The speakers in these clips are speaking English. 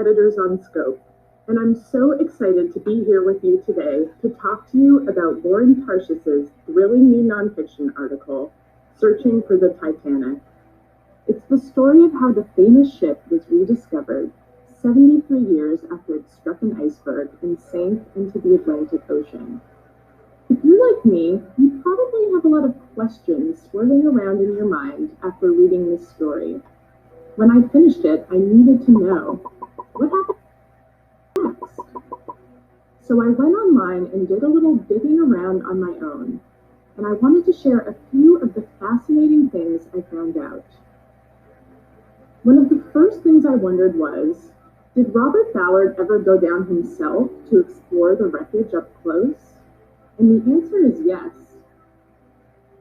editors on Scope, and I'm so excited to be here with you today to talk to you about Lauren Tarshish's thrilling new nonfiction article, Searching for the Titanic. It's the story of how the famous ship was rediscovered 73 years after it struck an iceberg and sank into the Atlantic Ocean. If you're like me, you probably have a lot of questions swirling around in your mind after reading this story. When I finished it, I needed to know, what happened next? So I went online and did a little digging around on my own, and I wanted to share a few of the fascinating things I found out. One of the first things I wondered was, did Robert Ballard ever go down himself to explore the wreckage up close? And the answer is yes.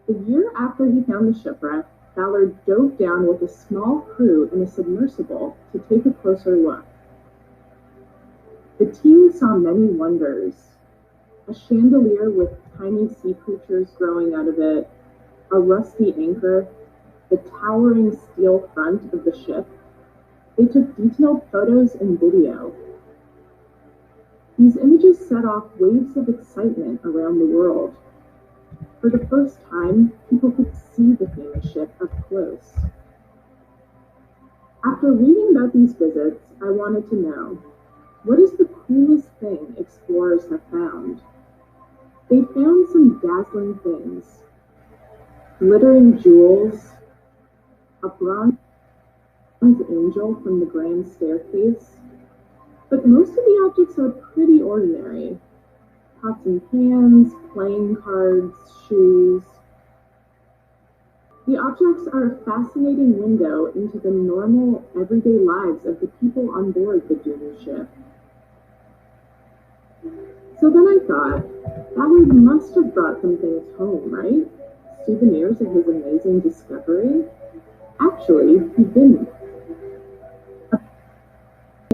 The year after he found the shipwreck, Ballard dove down with a small crew in a submersible to take a closer look. The team saw many wonders: a chandelier with tiny sea creatures growing out of it, a rusty anchor, the towering steel front of the ship. They took detailed photos and video. These images set off waves of excitement around the world. For the first time, people could see the famous ship up close. After reading about these visits, I wanted to know, what is the coolest thing explorers have found? They found some dazzling things: glittering jewels, a bronze angel from the grand staircase, but most of the objects are pretty ordinary. Pots and pans, playing cards, shoes. The objects are a fascinating window into the normal, everyday lives of the people on board the doomed ship. So then I thought, Ballard must have brought some things home, right? Souvenirs of his amazing discovery? Actually, he didn't.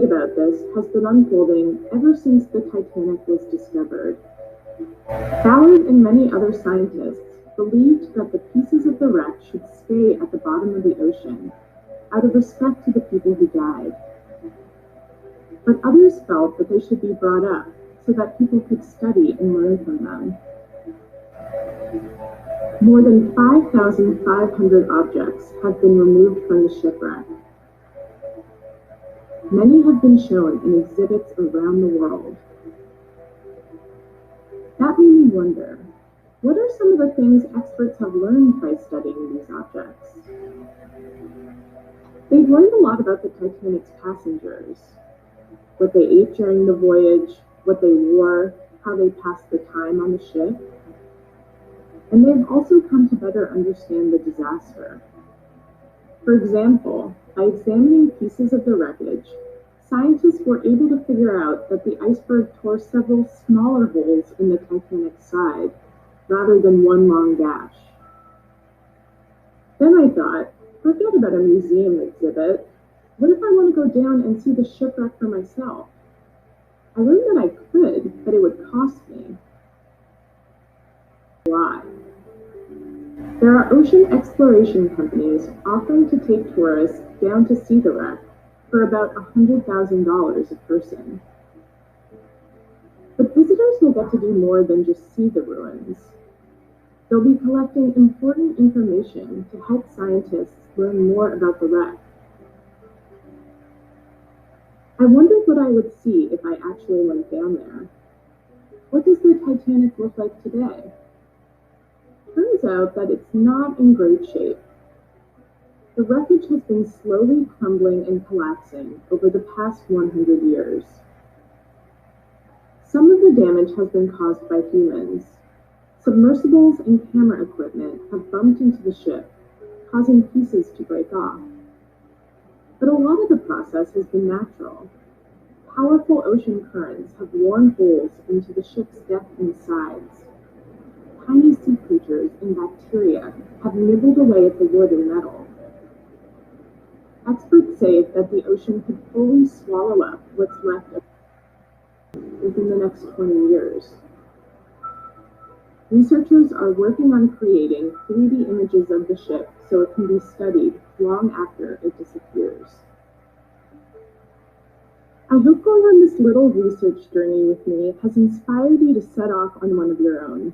About this has been unfolding ever since the Titanic was discovered. Ballard and many other scientists believed that the pieces of the wreck should stay at the bottom of the ocean, out of respect to the people who died. But others felt that they should be brought up so that people could study and learn from them. More than 5,500 objects have been removed from the shipwreck. Many have been shown in exhibits around the world. That made me wonder, what are some of the things experts have learned by studying these objects? They've learned a lot about the Titanic's passengers, what they ate during the voyage, what they wore, how they passed the time on the ship. And they've also come to better understand the disaster. For example, by examining pieces of the wreckage, scientists were able to figure out that the iceberg tore several smaller holes in the Titanic's side, rather than one long gash. Then I thought, forget about a museum exhibit. What if I want to go down and see the shipwreck for myself? I learned that I could, but it would cost me. Why? There are ocean exploration companies offering to take tourists down to see the wreck for about $100,000 a person. But visitors will get to do more than just see the ruins. They'll be collecting important information to help scientists learn more about the wreck. I wondered what I would see if I actually went down there. What does the Titanic look like today? Turns out that it's not in great shape. The wreckage has been slowly crumbling and collapsing over the past 100 years. Some of the damage has been caused by humans. Submersibles and camera equipment have bumped into the ship, causing pieces to break off. But a lot of the process has been natural. Powerful ocean currents have worn holes into the ship's deck and sides. Tiny sea creatures and bacteria have nibbled away at the wood and metal. Experts say that the ocean could fully swallow up what's left of within the next 20 years. Researchers are working on creating 3D images of the ship so it can be studied long after it disappears. I hope going on this little research journey with me has inspired you to set off on one of your own.